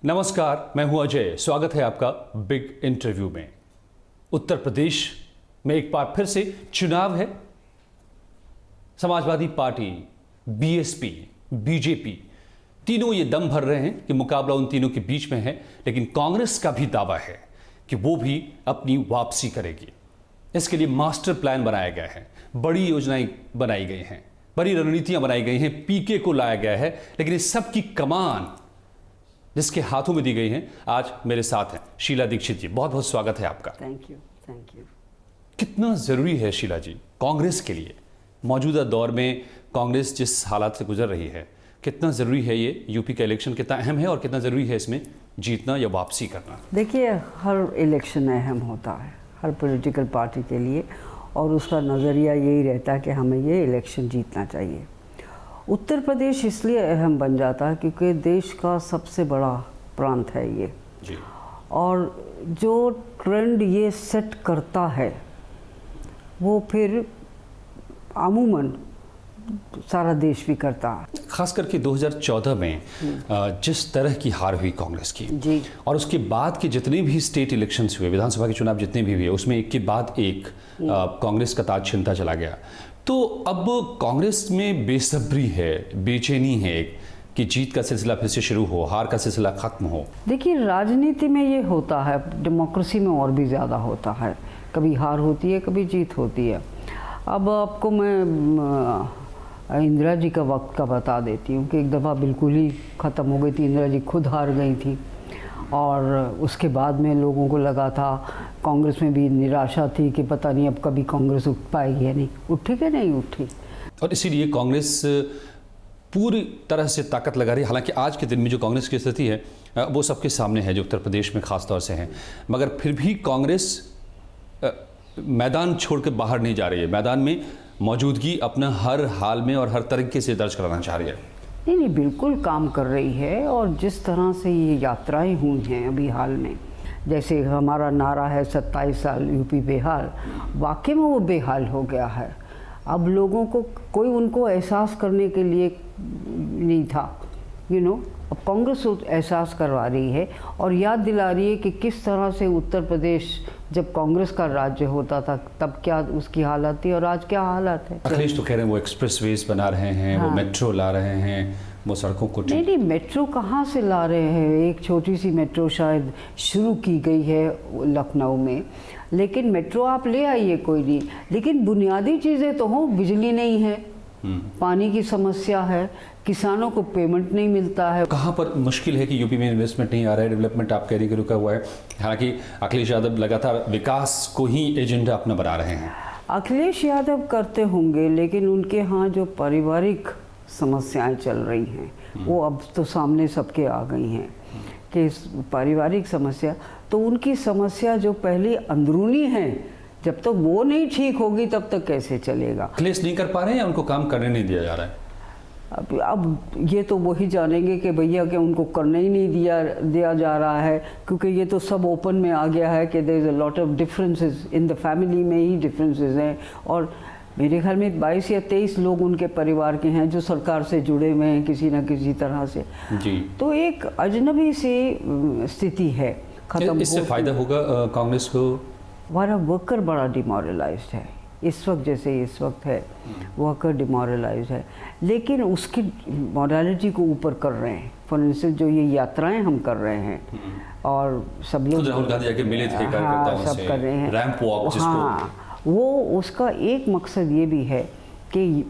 नमस्कार, मैं हूं अजय। स्वागत है आपका बिग इंटरव्यू में। उत्तर प्रदेश में एक बार फिर से चुनाव है। समाजवादी पार्टी, बीएसपी, बीजेपी तीनों ये दम भर रहे हैं कि मुकाबला उन तीनों के बीच में है, लेकिन कांग्रेस का भी दावा है कि वो भी अपनी वापसी करेगी। इसके लिए मास्टर प्लान बनाया गया है, बड़ी योजनाएं बनाई गई हैं, बड़ी रणनीतियां बनाई गई हैं, पीके को लाया गया है, लेकिन इस सब की कमान जिसके हाथों में दी गई हैं, आज मेरे साथ हैं शीला दीक्षित जी। बहुत बहुत स्वागत है आपका। Thank you. कितना ज़रूरी है शीला जी कांग्रेस के लिए मौजूदा दौर में, कांग्रेस जिस हालात से गुजर रही है, कितना ज़रूरी है ये यूपी का इलेक्शन, कितना अहम है और कितना ज़रूरी है इसमें जीतना या वापसी करना? देखिए, हर इलेक्शन अहम होता है हर पॉलिटिकल पार्टी के लिए, और उसका नज़रिया यही रहता है कि हमें ये इलेक्शन जीतना चाहिए। उत्तर प्रदेश इसलिए अहम बन जाता है क्योंकि देश का सबसे बड़ा प्रांत है ये जी। और जो ट्रेंड ये सेट करता है वो फिर अमूमन सारा देश भी करता है। खास करके 2014 में जिस तरह की हार हुई कांग्रेस की जी, और उसके बाद के जितने भी स्टेट इलेक्शंस हुए, विधानसभा के चुनाव जितने भी हुए, उसमें एक के बाद एक कांग्रेस का ताज छिनता चला गया। तो अब कांग्रेस में बेसब्री है, बेचैनी है कि जीत का सिलसिला फिर से शुरू हो, हार का सिलसिला खत्म हो। देखिए, राजनीति में ये होता है, डेमोक्रेसी में और भी ज़्यादा होता है। कभी हार होती है, कभी जीत होती है। अब आपको मैं इंदिरा जी का वक्त का बता देती हूँ कि एक दफ़ा बिल्कुल ही ख़त्म हो गई थी, इंदिरा जी खुद हार गई थी और उसके बाद में लोगों को लगा था, कांग्रेस में भी निराशा थी कि पता नहीं अब कभी कांग्रेस उठ पाएगी या नहीं, उठी कि नहीं उठी। और इसीलिए कांग्रेस पूरी तरह से ताकत लगा रही है। हालांकि आज के दिन में जो कांग्रेस की स्थिति है वो सबके सामने है, जो उत्तर प्रदेश में ख़ास तौर से है, मगर फिर भी कांग्रेस मैदान छोड़ के बाहर नहीं जा रही है। मैदान में मौजूदगी अपना हर हाल में और हर तरीके से दर्ज कराना चाह रही है। नहीं, बिल्कुल काम कर रही है। और जिस तरह से ये यात्राएं हुई हैं अभी हाल में, जैसे हमारा नारा है 27 साल यूपी बेहाल, वाकई में वो बेहाल हो गया है। अब लोगों को कोई उनको एहसास करने के लिए नहीं था, अब कांग्रेस एहसास करवा रही है और याद दिला रही है कि किस तरह से उत्तर प्रदेश जब कांग्रेस का राज्य होता था तब क्या उसकी हालत थी और आज क्या हालत है। अखिलेश तो कह रहे हैं वो एक्सप्रेसवेज बना रहे हैं, वो मेट्रो ला रहे हैं, वो सड़कों को नहीं, मेट्रो कहाँ से ला रहे हैं। एक छोटी सी मेट्रो शायद शुरू की गई है लखनऊ में, लेकिन मेट्रो आप ले आइए कोई नहीं, लेकिन बुनियादी चीज़ें तो हों। बिजली नहीं है, पानी की समस्या है, किसानों को पेमेंट नहीं मिलता है। कहाँ पर मुश्किल है कि यूपी में इन्वेस्टमेंट नहीं आ रहा है, डेवलपमेंट आप कह रही कि रुका हुआ है। हालांकि अखिलेश यादव लगातार विकास को ही एजेंडा अपना बना रहे हैं। अखिलेश यादव करते होंगे, लेकिन उनके यहाँ जो पारिवारिक समस्याएं चल रही हैं वो अब तो सामने सबके आ गई हैं कि पारिवारिक समस्या, तो उनकी समस्या जो पहले अंदरूनी है, जब तक वो नहीं ठीक होगी तब तक कैसे चलेगा। अखिलेश नहीं कर पा रहे हैं या उनको काम करने नहीं दिया जा रहा है? अब ये तो वही जानेंगे कि भैया कि उनको करने ही नहीं दिया जा रहा है, क्योंकि ये तो सब ओपन में आ गया है कि there is a lot of differences in the family में ही डिफरेंसेस हैं। और मेरे ख्याल में 22 या 23 लोग उनके परिवार के हैं जो सरकार से जुड़े हुए हैं किसी न किसी तरह से जी। तो एक अजनबी सी स्थिति है। खत्म इससे फ़ायदा होगा कांग्रेस को? हमारा वर्कर बड़ा डिमोरलाइज्ड है इस वक्त, जैसे इस वक्त है वर्कर डिमोरलाइज है, लेकिन उसकी मॉडलिटी को ऊपर कर रहे हैं। फॉर इंस्टेंस जो ये यात्राएं हम कर रहे हैं और सब लोग राहुल गांधी जाके मिले थे कार्यकर्ताओं से, सब कर रहे हैं, रैंप वॉक जिसको, हाँ, वो उसका एक मकसद ये भी है कि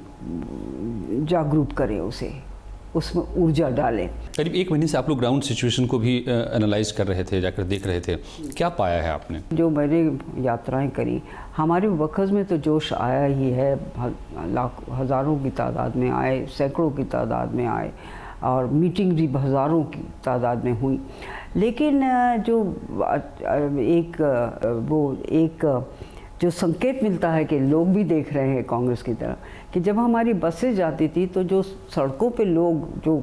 जागरूक करें उसे, उसमें ऊर्जा डालें। करीब 1 महीने से आप लोग ग्राउंड सिचुएशन को भी एनालाइज कर रहे थे, जाकर देख रहे थे, क्या पाया है आपने? जो मैंने यात्राएं करी, हमारे वर्कर्स में तो जोश आया ही है। हज़ारों की तादाद में आए, सैकड़ों की तादाद में आए और मीटिंग भी हज़ारों की तादाद में हुई। लेकिन जो संकेत मिलता है कि लोग भी देख रहे हैं कांग्रेस की तरह, कि जब हमारी बसें जाती थी तो जो सड़कों पे लोग जो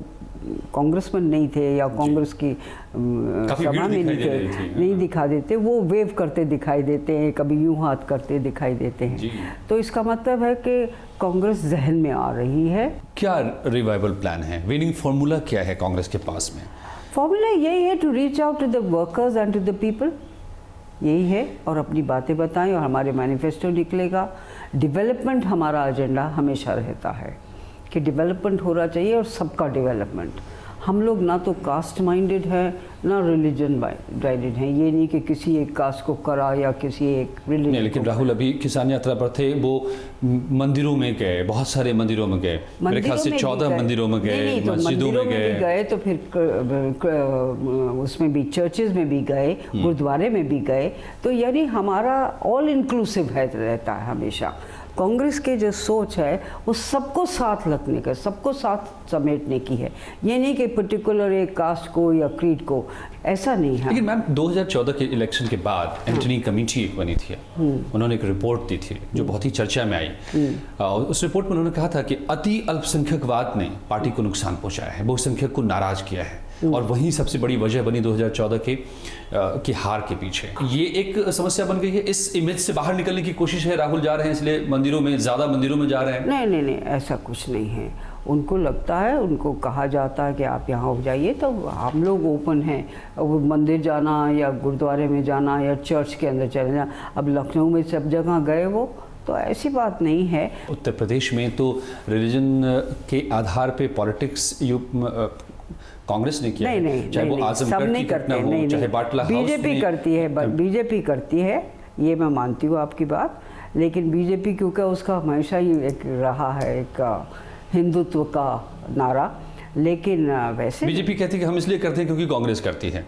कांग्रेसमैन नहीं थे या कांग्रेस की सभा में नहीं दिखा देते, वो वेव करते दिखाई देते हैं, कभी यूं हाथ करते दिखाई देते हैं। तो इसका मतलब है कि कांग्रेस जहन में आ रही है। क्या रिवाइवल प्लान है, विनिंग फॉर्मूला क्या है कांग्रेस के पास में? फॉर्मूला यही है, to reach out to the workers and to the people, यही है। और अपनी बातें बताएं और हमारे मैनिफेस्टो निकलेगा। डेवलपमेंट हमारा एजेंडा हमेशा रहता है कि डेवलपमेंट होना चाहिए और सबका डेवलपमेंट। हम लोग ना तो कास्ट माइंडेड है ना रिलीजन माइंडेड है। ये नहीं कि किसी एक कास्ट को करा या किसी एक नहीं, रिलीजन। लेकिन राहुल अभी किसान यात्रा पर थे, वो मंदिरों में गए, बहुत सारे मंदिरों में गए, मेरे ख्याल से 14 मंदिरों में गए, मस्जिदों में गए तो फिर उसमें भी चर्चेज में भी गए, गुरुद्वारे में भी गए। तो यानी हमारा ऑल इंक्लूसिव है रहता है हमेशा। कांग्रेस के जो सोच है वो सबको साथ रखने का, सबको साथ समेटने की है। ये नहीं कि पर्टिकुलर एक कास्ट को या क्रीड को, ऐसा नहीं है। लेकिन मैम 2014 के इलेक्शन के बाद एंटनी कमेटी एक बनी थी, उन्होंने एक रिपोर्ट दी थी जो बहुत ही चर्चा में आई। उस रिपोर्ट में उन्होंने कहा था कि अति अल्पसंख्यकवाद ने पार्टी को नुकसान पहुंचाया है, बहुसंख्यक को नाराज किया है, और वही सबसे बड़ी वजह बनी 2014 की हार के पीछे। ये एक समस्या बन गई है। इस इमेज से बाहर निकलने की कोशिश है, राहुल जा रहे हैं इसलिए मंदिरों में, ज़्यादा मंदिरों में जा रहे हैं? नहीं नहीं नहीं, ऐसा कुछ नहीं है। उनको लगता है, उनको कहा जाता है कि आप यहाँ हो जाइए, तो हम लोग ओपन हैं। वो मंदिर जाना या गुरुद्वारे में जाना या चर्च के अंदर चले जाना। अब लखनऊ में सब जगह गए वो, तो ऐसी बात नहीं है। उत्तर प्रदेश में तो रिलीजन के आधार पे पॉलिटिक्स कांग्रेस ने किया, नहीं, चाहे वो आजमगढ़ की घटना हो, चाहे बाटला हाउस में। बीजेपी करती है, बीजेपी करती है, ये मैं मानती हूँ आपकी बात। लेकिन बीजेपी क्योंकि उसका हमेशा ही एक रहा है एक हिंदुत्व का नारा, लेकिन वैसे बीजेपी कहती है कि हम इसलिए करते हैं क्योंकि कांग्रेस करती है,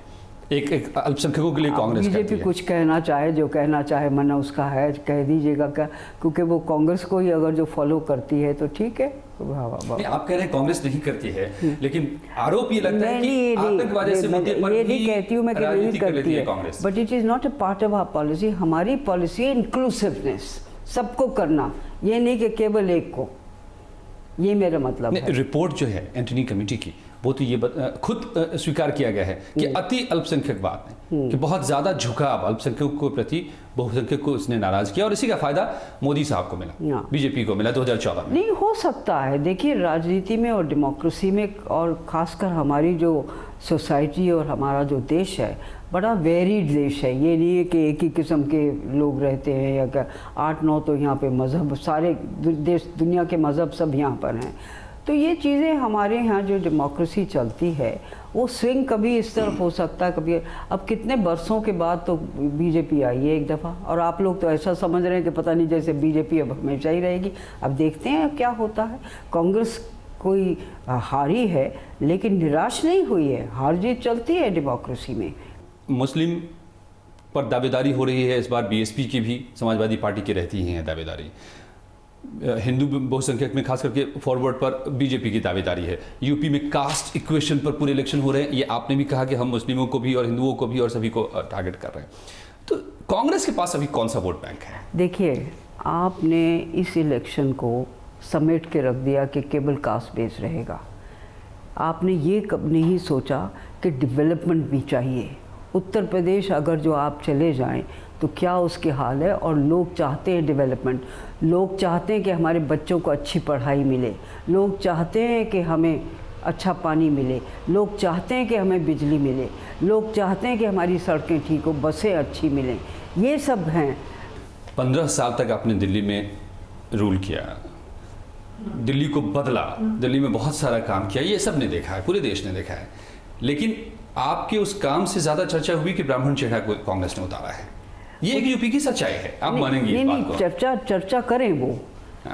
एक अल्पसंख्यकों के लिए कांग्रेस करती है। बीजेपी कुछ कहना चाहे, जो कहना चाहे मन उसका है, कह दीजिएगा क्या, क्योंकि वो कांग्रेस को ही अगर जो फॉलो करती है तो ठीक है। नहीं, आप कह रहे हैं कांग्रेस नहीं करती है, लेकिन आरोप ये लगता है कि आतंकवाद से मुद्दे पर ये नहीं कहती हूँ मैं कि नहीं करती है Congress, but it is not a part of our policy. हमारी पॉलिसी है इंक्लूसिवनेस, सबको करना, ये नहीं कि केवल एक को। ये मेरा मतलब है। रिपोर्ट जो है एंटनी कमेटी की, वो तो ये खुद स्वीकार किया गया है कि अति अल्पसंख्यकवाद ने, कि बहुत ज़्यादा झुकाव अल्पसंख्यकों के प्रति बहुसंख्यक को इसने नाराज किया, और इसी का फायदा मोदी साहब को मिला, बीजेपी को मिला 2014 में। नहीं हो सकता है। देखिए, राजनीति में और डेमोक्रेसी में, और खासकर हमारी जो सोसाइटी और हमारा जो देश है, बड़ा वेरीड देश है। ये नहीं है कि एक ही किस्म के लोग रहते हैं या क्या 8-9 तो यहाँ पे मज़हब, सारे देश दुनिया के मज़हब सब यहाँ पर हैं। तो ये चीज़ें हमारे यहाँ जो डेमोक्रेसी चलती है वो स्विंग कभी इस तरफ हो सकता है, कभी। अब कितने बरसों के बाद तो बीजेपी आई है एक दफ़ा, और आप लोग तो ऐसा समझ रहे हैं कि पता नहीं जैसे बीजेपी अब हमेशा ही रहेगी। अब देखते हैं क्या होता है। कांग्रेस कोई हारी है लेकिन निराश नहीं हुई है, हार जीत चलती है डेमोक्रेसी में। मुस्लिम पर दावेदारी हो रही है इस बार, बीएसपी की भी, समाजवादी पार्टी की रहती है दावेदारी। हिंदू बहुसंख्यक में खास करके फॉरवर्ड पर बीजेपी की दावेदारी है। यूपी में कास्ट इक्वेशन पर पूरे इलेक्शन हो रहे हैं। ये आपने भी कहा कि हम मुस्लिमों को भी और हिंदुओं को भी और सभी को टारगेट कर रहे हैं। तो कांग्रेस के पास अभी कौन सा वोट बैंक है? देखिए, आपने इस इलेक्शन को समेट के रख दिया कि केवल कास्ट बेस रहेगा। आपने ये कब नहीं सोचा कि डेवलपमेंट भी चाहिए। उत्तर प्रदेश अगर जो आप चले जाएं तो क्या उसके हाल है, और लोग चाहते हैं डेवलपमेंट। लोग चाहते हैं कि हमारे बच्चों को अच्छी पढ़ाई मिले, लोग चाहते हैं कि हमें अच्छा पानी मिले, लोग चाहते हैं कि हमें बिजली मिले, लोग चाहते हैं कि हमारी सड़कें ठीक हो, बसें अच्छी मिलें। ये सब हैं। 15 साल तक आपने दिल्ली में रूल किया, दिल्ली को बदला, दिल्ली में बहुत सारा काम किया, ये सब ने देखा है, पूरे देश ने देखा है। लेकिन आपके उस काम से ज़्यादा चर्चा हुई कि ब्राह्मण चेहरा को कांग्रेस ने उतारा है। ये एक यूपी की सच्चाई है, आप मानेंगे इस बात को? चर्चा करें वो,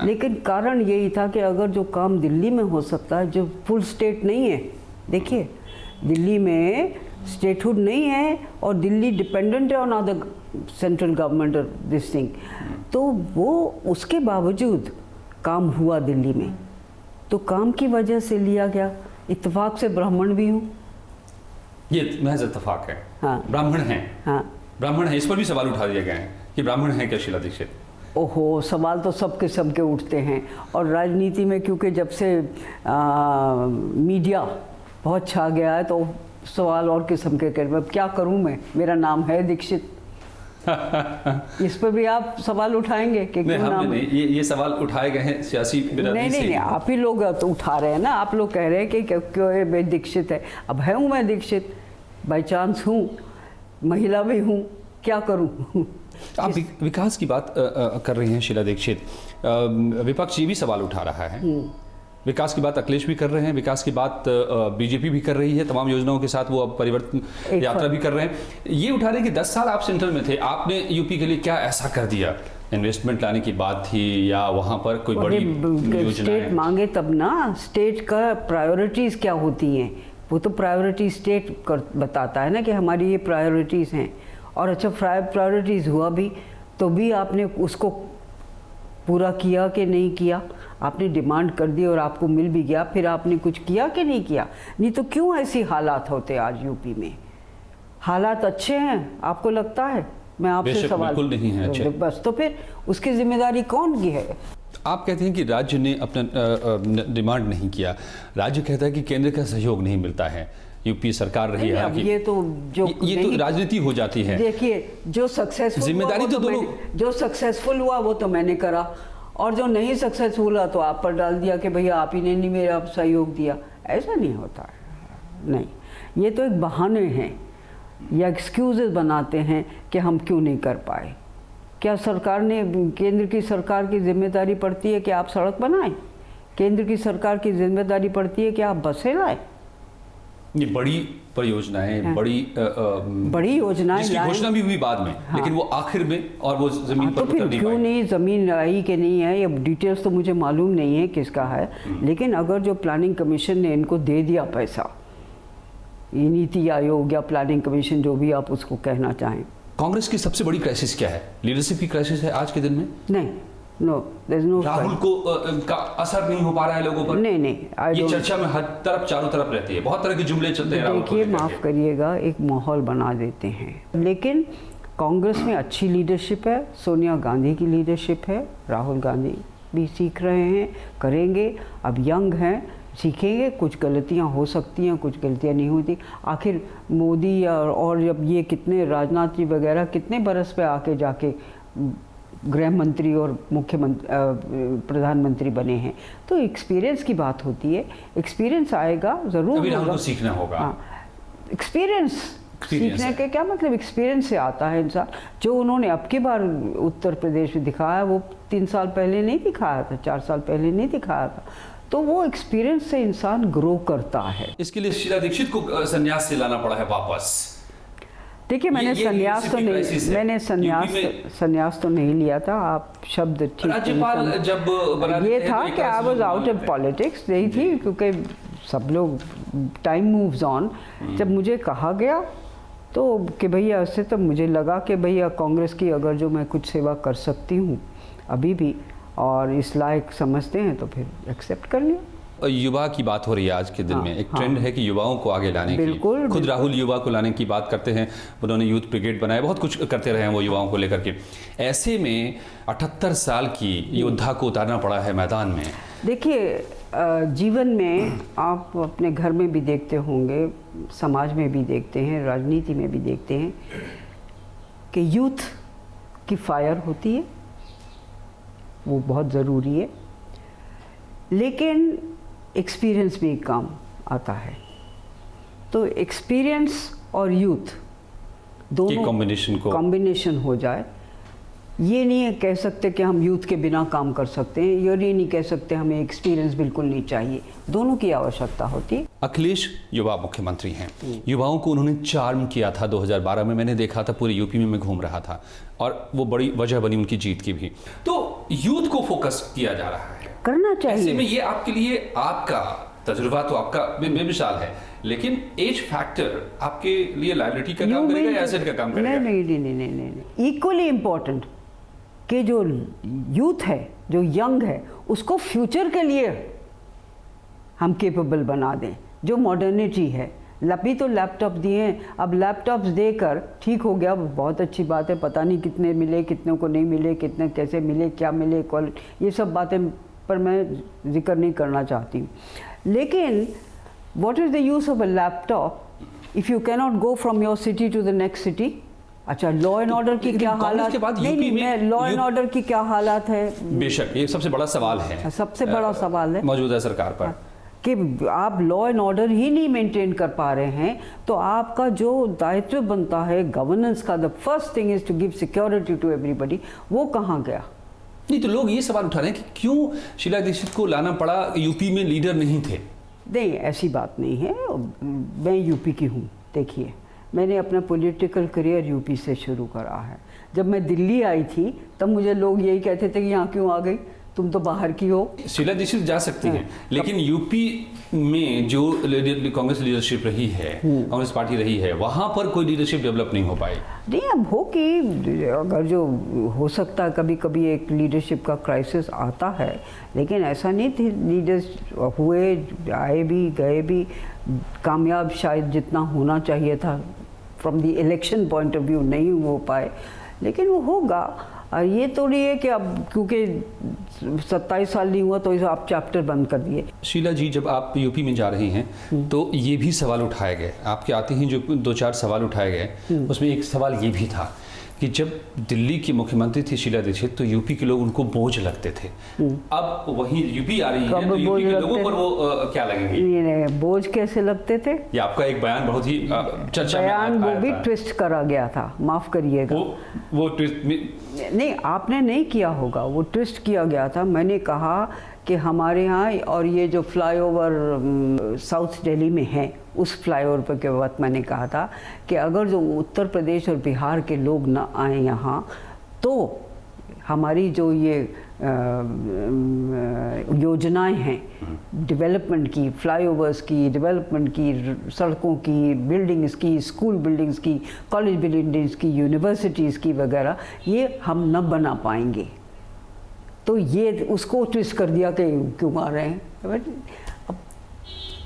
लेकिन कारण यही था कि अगर जो काम दिल्ली में हो सकता है, जो फुल स्टेट नहीं है। देखिए, दिल्ली में स्टेटहुड नहीं है और दिल्ली डिपेंडेंट है ऑन अदर सेंट्रल गवर्नमेंट और दिस थिंग, तो वो उसके बावजूद काम हुआ दिल्ली में। तो काम की वजह से लिया गया। इत्तेफाक से ब्राह्मण भी हूँ, ये महज इत्तेफाक है। हाँ, ब्राह्मण हैं। हाँ, ब्राह्मण है, इस पर भी सवाल उठा दिए गए हैं कि ब्राह्मण हैं क्या शीला दीक्षित? ओहो, सवाल तो सब किस्म के उठते हैं। और राजनीति में क्योंकि जब से मीडिया बहुत छा गया है तो सवाल और किस्म के कर, क्या करूं मैं, मेरा नाम है दीक्षित। इस पर भी आप सवाल उठाएंगे कि नहीं, क्यों हमने नाम नहीं, ये सवाल उठाए गए हैं सियासी बिरादरी से। नहीं, आप ही लोग तो उठा रहे हैं ना। आप लोग कह रहे हैं कि क्यों ये मैं दीक्षित है। अब है हूँ मैं दीक्षित, बाई चांस हूँ, महिला भी हूँ, क्या करूँ। आप विकास की बात कर रही हैं शीला दीक्षित, विपक्ष ये भी सवाल उठा रहा है। विकास की बात अखिलेश भी कर रहे हैं, विकास की बात बीजेपी भी कर रही है, तमाम योजनाओं के साथ वो अब परिवर्तन यात्रा भी कर रहे हैं। ये उठा रहे हैं कि 10 साल आप सेंट्रल में थे, आपने यूपी के लिए क्या ऐसा कर दिया? इन्वेस्टमेंट लाने की बात थी या वहाँ पर कोई बड़ी योजना? स्टेट मांगे तब ना, स्टेट का प्रायोरिटीज़ क्या होती हैं वो तो प्रायोरिटी स्टेट बताता है ना कि हमारी ये प्रायोरिटीज़ हैं। और अच्छा प्रायोरिटीज़ हुआ भी तो भी आपने उसको पूरा किया कि नहीं किया? आपने डिमांड कर दी और आपको मिल भी गया, फिर आपने कुछ किया कि नहीं किया? नहीं तो क्यों ऐसी हालात होते आज यूपी में? हालात अच्छे हैं आपको लगता है? मैं आपसे सवाल, बिल्कुल नहीं है अच्छे। बस तो फिर उसकी जिम्मेदारी कौन की है? आप कहते हैं कि राज्य ने अपना डिमांड नहीं किया, राज्य कहता है कि केंद्र का सहयोग नहीं मिलता है, यूपी सरकार रही है। अब ये तो ये तो राजनीति हो जाती है। देखिए, जो सक्सेसफुल जिम्मेदारी तो दोनों, जो सक्सेसफुल हुआ वो तो मैंने करा, और जो नहीं सक्सेसफुल हुआ तो आप पर डाल दिया कि भैया आप ही ने नहीं मेरा सहयोग दिया। ऐसा नहीं होता है। नहीं, ये तो एक बहाने हैं या एक्सक्यूजेस बनाते हैं कि हम क्यों नहीं कर पाए। क्या सरकार ने, केंद्र की सरकार की जिम्मेदारी पड़ती है कि आप सड़क बनाएं? केंद्र की सरकार की जिम्मेदारी पड़ती है कि आप बसें लाएं? ये बड़ी परियोजनाएं, हाँ। बड़ी योजनाएं जिसकी घोषणा भी हुई बाद में, हाँ। लेकिन वो आखिर में और वो जमीन तो पर फिर उतर नहीं क्यों पाई। नहीं ज़मीन आई कि नहीं है, ये डिटेल्स तो मुझे मालूम नहीं है किसका है। लेकिन अगर जो प्लानिंग कमीशन ने इनको दे दिया पैसा, ये नीति आयोग या प्लानिंग कमीशन जो भी आप उसको कहना चाहें। कांग्रेस की सबसे बड़ी क्राइसिस क्या है? लीडरशिप की क्राइसिस है आज के दिन में? नहीं, no, there is no. Rahul को का असर नहीं हो पा रहा है लोगों पर? नहीं, ये चर्चा में हर तरफ, चारों तरफ रहती है, बहुत तरह के जुमले चलते हैं। देखिए, माफ़ करिएगा, एक माहौल बना देते हैं। लेकिन कांग्रेस में अच्छी लीडरशिप है, सोनिया गांधी की लीडरशिप है, राहुल गांधी भी सीख रहे हैं, करेंगे। अब यंग हैं, सीखेंगे। कुछ गलतियां हो सकती हैं, कुछ गलतियां नहीं होती। आखिर मोदी और जब ये कितने, राजनाथ जी वगैरह कितने बरस पे आके जाके गृह मंत्री और मुख्यमंत्री, प्रधानमंत्री बने हैं, तो एक्सपीरियंस की बात होती है। एक्सपीरियंस आएगा ज़रूर, अभी राहुल को सीखना होगा। हाँ, एक्सपीरियंस सीखने के क्या मतलब, एक्सपीरियंस से आता है इंसान। जो उन्होंने अब की बार उत्तर प्रदेश में दिखाया वो 3 साल पहले नहीं दिखाया था, 4 साल पहले नहीं दिखाया था। तो वो एक्सपीरियंस से इंसान ग्रो करता है। इसके लिए शीला दीक्षित को संन्यास से लाना पड़ा है वापस। देखिए, मैंने संन्यास तो नहीं, मैंने संन्यास तो नहीं लिया था। आप शब्द ठीक, राज्यपाल जब बना ये था कि I was out of politics, यही थी, क्योंकि सब लोग, टाइम मूव्स ऑन। जब मुझे कहा गया तो कि भैया, ऐसे तो मुझे लगा कि भैया कांग्रेस की अगर जो मैं कुछ सेवा कर सकती हूँ अभी भी और इस लायक समझते हैं तो फिर एक्सेप्ट कर लिया। युवा की बात हो रही है आज के दिन में, एक ट्रेंड है कि युवाओं को आगे लाने की। खुद राहुल युवा को लाने की बात करते हैं, उन्होंने यूथ ब्रिगेड बनाया, बहुत कुछ करते रहे हैं वो युवाओं को लेकर के। ऐसे में 78 साल की योद्धा को उतारना पड़ा है मैदान में। देखिए, जीवन में आप अपने घर में भी देखते होंगे, समाज में भी देखते हैं, राजनीति में भी देखते हैं कि यूथ की फायर होती है, वो बहुत ज़रूरी है। लेकिन एक्सपीरियंस भी काम आता है। तो एक्सपीरियंस और यूथ दोनों कॉम्बिनेशन हो जाए, ये नहीं कह सकते कि हम यूथ के बिना काम कर सकते हैं, ये नहीं कह सकते हमें एक्सपीरियंस बिल्कुल नहीं चाहिए। दोनों की आवश्यकता होती है। अखिलेश युवा मुख्यमंत्री हैं, युवाओं को उन्होंने चार्म किया था 2012 में, मैंने देखा था, पूरे यूपी में मैं घूम रहा था, और वो बड़ी वजह बनी उनकी जीत की भी। तो यूथ को फोकस किया जा रहा है, करना चाहिए। ऐसे में ये आपके लिए, आपका तजुर्बा तो आपका बेमिसाल है, लेकिन एज फैक्टर आपके लिए लायबिलिटी का काम करेगा या एसेट का काम करेगा? नहीं, इक्वली इम्पोर्टेंट कि जो यूथ है, जो यंग है, उसको फ्यूचर के लिए हम केपेबल बना दें। जो मॉडर्निटी है, अभी तो लैपटॉप दिए हैं, अब लैपटॉप्स देकर ठीक हो गया, बहुत अच्छी बात है, पता नहीं कितने मिले, कितनों को नहीं मिले, कितने कैसे मिले, क्या मिले, क्वालिटी, ये सब बातें पर मैं जिक्र नहीं करना चाहती हूँ। लेकिन what is the use of a laptop if you cannot go from your city to the next city? अच्छा, लॉ एंड ऑर्डर की क्या हालत? के बाद नहीं, यूपी नहीं, लॉ एंड ऑर्डर की क्या हालत है? बेशक ये सबसे बड़ा सवाल है, सबसे बड़ा सवाल है मौजूदा सरकार पर कि आप लॉ एंड ऑर्डर ही नहीं मेंटेन कर पा रहे हैं, तो आपका जो दायित्व बनता है गवर्नेंस का, the first thing is to give security to everybody, वो कहाँ गया? नहीं, तो लोग ये सवाल उठा रहे हैं कि क्यों शीला दीक्षित को लाना पड़ा, यूपी में लीडर नहीं थे? नहीं, ऐसी बात नहीं है। मैं यूपी की हूँ। देखिए, मैंने अपना पॉलिटिकल करियर यूपी से शुरू करा है। जब मैं दिल्ली आई थी तब मुझे लोग यही कहते थे कि यहाँ क्यों आ गई, तुम तो बाहर की हो। शीला दीक्षित जा सकती हैं, लेकिन यूपी में जो कांग्रेस लीडरशिप रही है, कांग्रेस पार्टी रही है, वहां पर कोई लीडरशिप डेवलप नहीं हो पाई। नहीं, अब हो कि अगर जो हो सकता है कभी कभी एक लीडरशिप का क्राइसिस आता है, लेकिन ऐसा नहीं थी। लीडर्स हुए, आए भी गए भी, कामयाब शायद जितना होना चाहिए था from the election point of view नहीं हो पाए, लेकिन वो होगा। और ये तो नहीं है कि अब क्योंकि 27 साल नहीं हुआ तो इसे आप चैप्टर बंद कर दिए। शीला जी, जब आप यूपी में जा रही हैं तो ये भी सवाल उठाए गए, आपके आते ही जो 2-4 सवाल उठाए गए, उसमें एक सवाल ये भी था कि जब दिल्ली की मुख्यमंत्री थी शीला दीक्षित तो यूपी के लोग उनको बोझ लगते थे। अब वहीं यूपी आ रही है तो यूपी के लोगों पर वो क्या लगेंगे? नहीं, बोझ कैसे लगते थे? ये आपका एक बयान बहुत ही चर्चा में बयान आया वो भी था। ट्विस्ट करा गया था, माफ करिएगा। वो ट्विस्ट नहीं, आपने नहीं किया होगा, वो ट्विस्ट किया गया था। मैंने कहा कि हमारे यहाँ और ये जो फ्लाईओवर साउथ दिल्ली में है, उस फ्लाईओवर पर के वक्त मैंने कहा था कि अगर जो उत्तर प्रदेश और बिहार के लोग ना आए यहाँ तो हमारी जो ये योजनाएं हैं डेवलपमेंट की, फ्लाईओवर्स की, डेवलपमेंट की, सड़कों की, बिल्डिंग्स की, स्कूल बिल्डिंग्स की, कॉलेज बिल्डिंग्स की, यूनिवर्सिटीज़ की वगैरह, ये हम न बना पाएंगे। तो ये उसको ट्विस्ट कर दिया कि क्यों आ रहे हैं। अब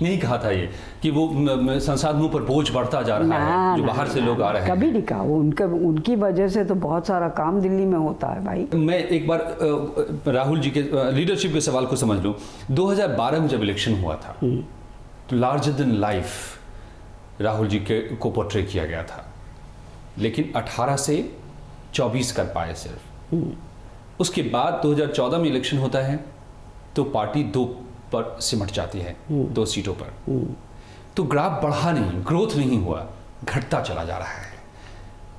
नहीं कहा था ये कि वो संसाधनों पर बोझ बढ़ता जा रहा है, जो बाहर से लोग आ रहे हैं। कभी नहीं कहा। वो उनकी वजह से तो बहुत सारा काम दिल्ली में होता है भाई। मैं एक बार राहुल जी के लीडरशिप के सवाल को समझ लूं। 2012 में जब इलेक्शन हुआ था तो larger than life Rahul ji को पोर्ट्रे किया गया था, लेकिन 18 से 24 कर पाए सिर्फ। उसके बाद 2014 में इलेक्शन होता है तो पार्टी 2 पर सिमट जाती है, 2 सीटों पर। तो ग्राफ बढ़ा नहीं, ग्रोथ नहीं हुआ, घटता चला जा रहा है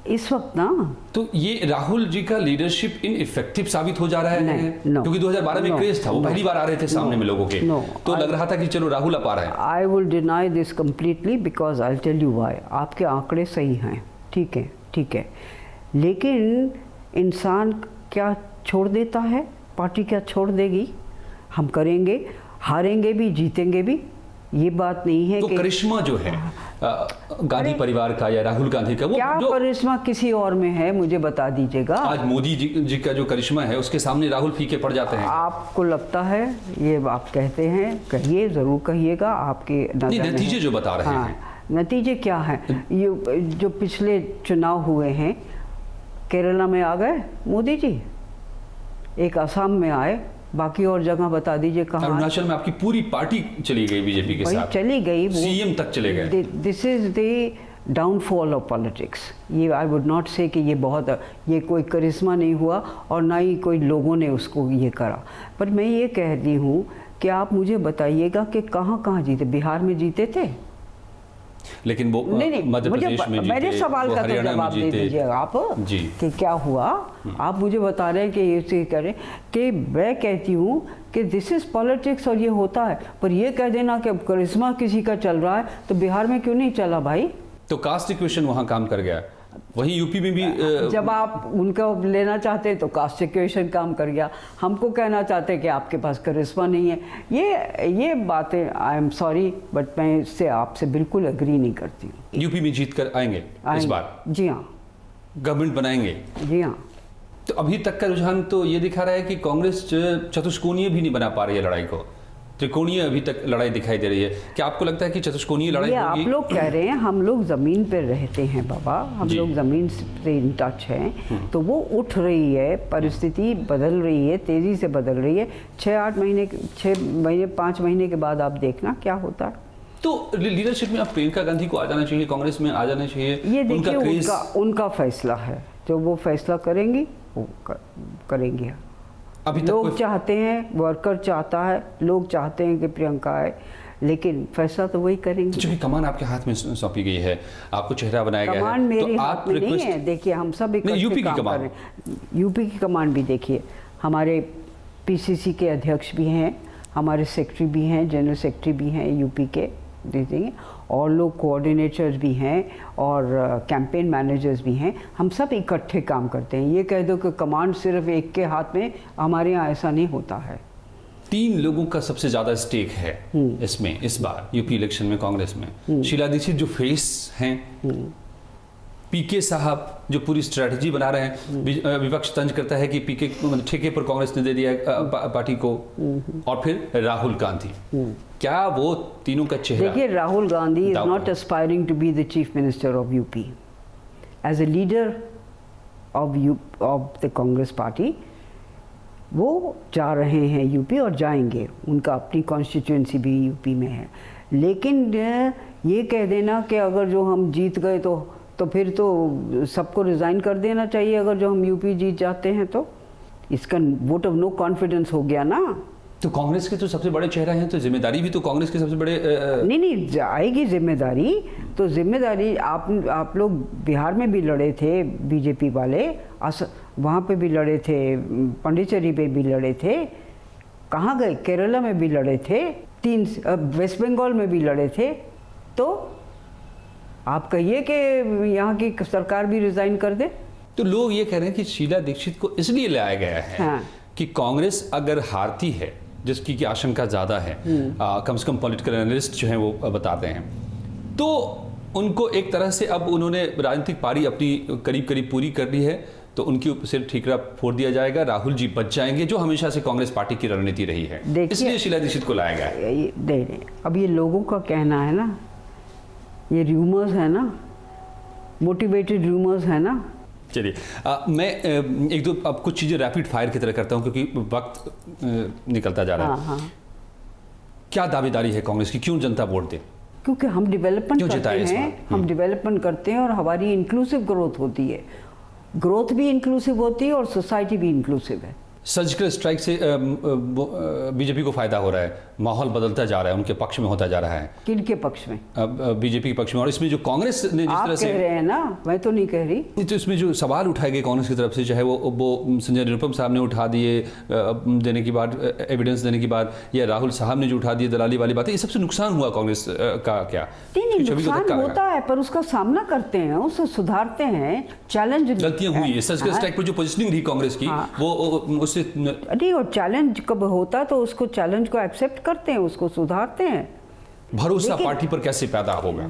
इस वक्त ना। तो ये राहुल जी का लीडरशिप इनइफेक्टिव साबित हो जा रहा है, क्योंकि 2012 में क्रेज था, वो पहली बार आ रहे थे सामने में लोगों के, तो लग रहा था कि चलो राहुल अब आ रहा है। I will deny this completely because I tell you why. आपके आंकड़े सही हैं, ठीक है, ठीक है, लेकिन इंसान क्या छोड़ देता है, पार्टी क्या छोड़ देगी? हम करेंगे, हारेंगे भी, जीतेंगे भी, ये बात नहीं है। तो करिश्मा जो है गांधी परिवार का या राहुल गांधी का, वो क्या करिश्मा किसी और में है, मुझे बता दीजिएगा। आज मोदी जी का जो करिश्मा है उसके सामने राहुल फीके पड़ जाते हैं। आपको लगता है? ये आप कहते हैं, कहिए, जरूर कहिएगा। आपके नतीजे जो बता रहे हैं, नतीजे क्या है? ये जो पिछले चुनाव हुए हैं, केरला में आ गए मोदी जी, एक असम में आए, बाकी और जगह बता दीजिए कहाँ? अरुणाचल में आपकी पूरी पार्टी चली गई बीजेपी के साथ, चली गई, सीएम तक चले गए। This is the downfall of politics. ये आई वुड नॉट से कि ये बहुत, ये कोई करिश्मा नहीं हुआ और ना ही कोई लोगों ने उसको ये करा। पर मैं ये कह रही हूँ कि आप मुझे बताइएगा कि कहाँ कहाँ जीते। बिहार में जीते थे, लेकिन वो मध्य प्रदेश में जीते, मेरे सवाल का तो जवाब दे दीजिए आप जी कि क्या हुआ। आप मुझे बता रहे हैं कि ये कह रहे हैं कि मैं कहती हूँ कि दिस इज पॉलिटिक्स और ये होता है, पर ये कह देना कि करिश्मा किसी का चल रहा है तो बिहार में क्यों नहीं चला भाई? तो कास्ट इक्वेशन वहाँ काम कर गया, वहीं यूपी में भी जब आप उनका लेना चाहते तो कास्ट इक्वेशन काम कर गया। हमको कहना चाहते कि आपके पास करिश्मा नहीं है। ये बातें, आई एम सॉरी बट मैं इससे आपसे बिल्कुल एग्री नहीं करती हूँ। यूपी में जीत कर आएंगे इस बार? जी हाँ, गवर्नमेंट बनाएंगे? जी हाँ। तो अभी तक का रुझान तो ये दिखा रहा है कि कांग्रेस चतुष्कोणीय भी नहीं बना पा रही है लड़ाई को, त्रिकोणीय अभी तक लड़ाई दिखाई दे रही है। क्या आपको लगता है कि चतुष्कोणीय लड़ाई होगी? आप लोग कह रहे हैं, हम लोग ज़मीन पर रहते हैं बाबा, हम लोग ज़मीन से इन टच हैं, तो वो उठ रही है, परिस्थिति बदल रही है, तेज़ी से बदल रही है। 6 महीने 5 महीने के बाद आप देखना क्या होता है। तो लीडरशिप में अब प्रियंका गांधी को आ जाना चाहिए, कांग्रेस में आ जाना चाहिए, ये देखिए क्रेज। उनका फैसला है, जो वो फैसला करेंगी वो करेंगे। अभी तक लोग चाहते हैं, वर्कर चाहता है, लोग चाहते हैं कि प्रियंका आए, लेकिन फैसला तो वही करेंगे। चूंकि कमान आपके हाथ में सौंपी गई है, आपको चेहरा बनाया गया है, कमान मेरे तो हाथ में नहीं है। देखिए हम सब यूपी की काम कमान। कर रहे हैं। यूपी की कमान भी देखिए, हमारे पीसीसी के अध्यक्ष भी हैं, हमारे सेक्रेटरी भी हैं, जनरल सेक्रेटरी भी हैं यूपी के, देखेंगे, और लोग कोऑर्डिनेटर्स भी हैं और कैंपेन मैनेजर्स भी हैं। हम सब इकट्ठे काम करते हैं। ये कह दो कि कमांड सिर्फ एक के हाथ में, हमारे यहाँ ऐसा नहीं होता है। 3 लोगों का सबसे ज्यादा स्टेक है इसमें, इस बार यूपी इलेक्शन में कांग्रेस में। शीला दीक्षित जो फेस हैं, पीके साहब जो पूरी स्ट्रेटजी बना रहे हैं, विपक्ष तंज करता है कि पीके ठेके पर कांग्रेस ने दे दिया पार्टी को, और फिर राहुल गांधी, क्या वो तीनों का चेहरा? देखिए Rahul Gandhi is not aspiring to be the chief minister of UP. As a leader of the Congress party वो जा रहे हैं यूपी और जाएंगे, उनका अपनी कॉन्स्टिट्यूएंसी भी यूपी में है। लेकिन ये कह देना कि अगर जो हम जीत गए तो फिर तो सबको रिज़ाइन कर देना चाहिए, अगर जो हम यूपी जीत जाते हैं तो इसका वोट ऑफ नो कॉन्फिडेंस हो गया ना। तो कांग्रेस के तो सबसे बड़े चेहरा हैं, तो जिम्मेदारी भी तो कांग्रेस के सबसे बड़े नहीं जाएगी जिम्मेदारी। तो जिम्मेदारी आप लोग बिहार में भी लड़े थे, बीजेपी वाले वहाँ पे भी लड़े थे, पांडिचेरी पे भी लड़े थे, कहाँ गए, केरला में भी लड़े थे, वेस्ट बंगाल में भी लड़े थे। तो आप कहिए कि यहाँ की सरकार भी रिजाइन कर दे। तो लोग ये कह रहे हैं कि शीला दीक्षित को इसलिए लाया गया है हाँ। कि कांग्रेस अगर हारती है, जिसकी की आशंका ज़्यादा है, कम से कम पॉलिटिकल एनालिस्ट जो हैं वो बताते हैं, तो उनको एक तरह से अब उन्होंने राजनीतिक पारी अपनी करीब करीब पूरी कर ली है, तो उनके ऊपर से ठीकरा फोड़ दिया जाएगा, राहुल जी बच जाएंगे, जो हमेशा से कांग्रेस पार्टी की रणनीति रही है। इसलिए शीला दीक्षित को लाया गया है। नहीं, अब ये लोगों का कहना है ना, ये र्यूमर्स है ना, मोटिवेटेड र्यूमर्स है ना। चलिए मैं एक दो अब कुछ चीज़ें रैपिड फायर की तरह करता हूं क्योंकि वक्त निकलता जा रहा है। हाँ। क्या दावेदारी है कांग्रेस की, क्यों जनता वोट दे? क्योंकि हम डेवलपमेंट करते हैं, हम डेवलपमेंट करते हैं और हमारी इंक्लूसिव ग्रोथ होती है। ग्रोथ भी इंक्लूसिव होती है और सोसाइटी भी इंक्लूसिव है। सर्जिकल स्ट्राइक से बीजेपी को फायदा हो रहा है, माहौल बदलता जा रहा है, उनके पक्ष में होता जा रहा है। किनके पक्ष में? बीजेपी के पक्ष में। और इसमें जो कांग्रेस ने जिस तरह से कह रहे हैं ना, मैं तो नहीं कह रही, तो इसमें जो सवाल उठाए गए कांग्रेस की तरफ से, चाहे वो संजय निरुपम साहब ने उठा दिए देने के बाद, एविडेंस देने के बाद, या राहुल साहब ने जो उठा दिए दलाली वाली बातें, ये सबसे नुकसान हुआ कांग्रेस का क्या? नहीं, नुकसान होता है पर उसका सामना करते हैं, उसे सुधारते हैं। चैलेंज गलतियां हुई है, सर्जिकल स्ट्राइक पर जो पोजीशनिंग रही कांग्रेस की, वो उससे नहीं, और चैलेंज कब होता तो उसको चैलेंज को एक्सेप्ट करते हैं, उसको सुधारते हैं। भरोसा पार्टी पर कैसे पैदा होगा?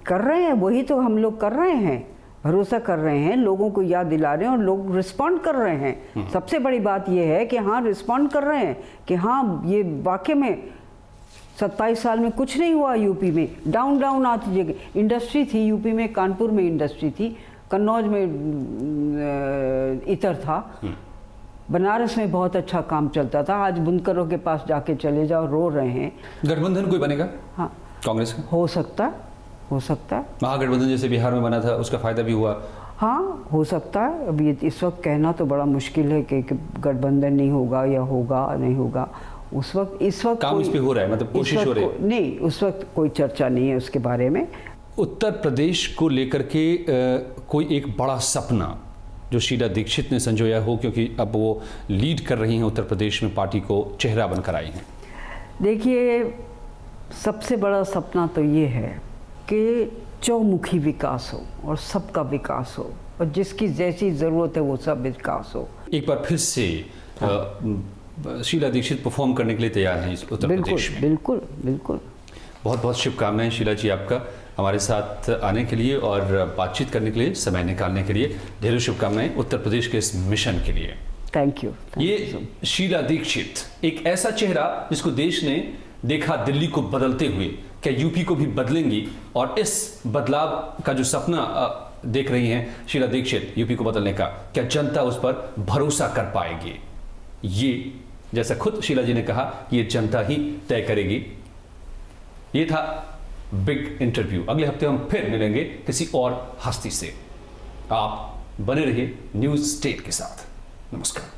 कर रहे हैं, वही तो हम लोग कर रहे हैं, भरोसा कर रहे हैं, लोगों को याद दिला रहे हैं और लोग रिस्पॉन्ड कर रहे हैं। सबसे बड़ी बात यह है कि हाँ रिस्पॉन्ड कर रहे हैं कि हाँ ये वाकई में 27 साल में कुछ नहीं हुआ यूपी में। डाउन आती जगह इंडस्ट्री थी यूपी में, कानपुर में इंडस्ट्री थी, कन्नौज में इतर था, बनारस में बहुत अच्छा काम चलता था। आज बुनकरों के पास जाके चले जाओ, रो रहे हैं। गठबंधन कोई बनेगा? हाँ, कांग्रेस का हो सकता है। महागठबंधन जैसे बिहार में बना था, उसका फायदा भी हुआ। हाँ, हो सकता है। अब ये इस वक्त कहना तो बड़ा मुश्किल है कि गठबंधन नहीं होगा या होगा नहीं होगा। इस वक्त काम इस पे हो रहा है, मतलब कोशिश हो रही है। नहीं, उस वक्त कोई चर्चा नहीं है उसके बारे में। उत्तर प्रदेश को लेकर के कोई एक बड़ा सपना जो शीला दीक्षित ने संजोया हो, क्योंकि अब वो लीड कर रही हैं उत्तर प्रदेश में, पार्टी को चेहरा बनकर आई हैं। देखिए, सबसे बड़ा सपना तो ये है कि चौमुखी विकास हो और सबका विकास हो, और जिसकी जैसी ज़रूरत है वो सब विकास हो। एक बार फिर से शीला दीक्षित परफॉर्म करने के लिए तैयार हैं इस उत्तर प्रदेश में। बिल्कुल बिल्कुल। बहुत बहुत शुभकामनाएं शीला जी आपका हमारे साथ आने के लिए और बातचीत करने के लिए, समय निकालने के लिए। ढेरों शुभकामनाएं उत्तर प्रदेश के इस मिशन के लिए। Thank you. ये शीला दीक्षित, एक ऐसा चेहरा जिसको देश ने देखा दिल्ली को बदलते हुए, क्या यूपी को भी बदलेंगी? और इस बदलाव का जो सपना देख रही हैं शीला दीक्षित यूपी को बदलने का, क्या जनता उस पर भरोसा कर पाएगी? ये जैसा खुद शीला जी ने कहा, ये जनता ही तय करेगी। ये था बिग इंटरव्यू। अगले हफ्ते हम फिर मिलेंगे किसी और हस्ती से। आप बने रहिए न्यूज़ स्टेट के साथ। नमस्कार।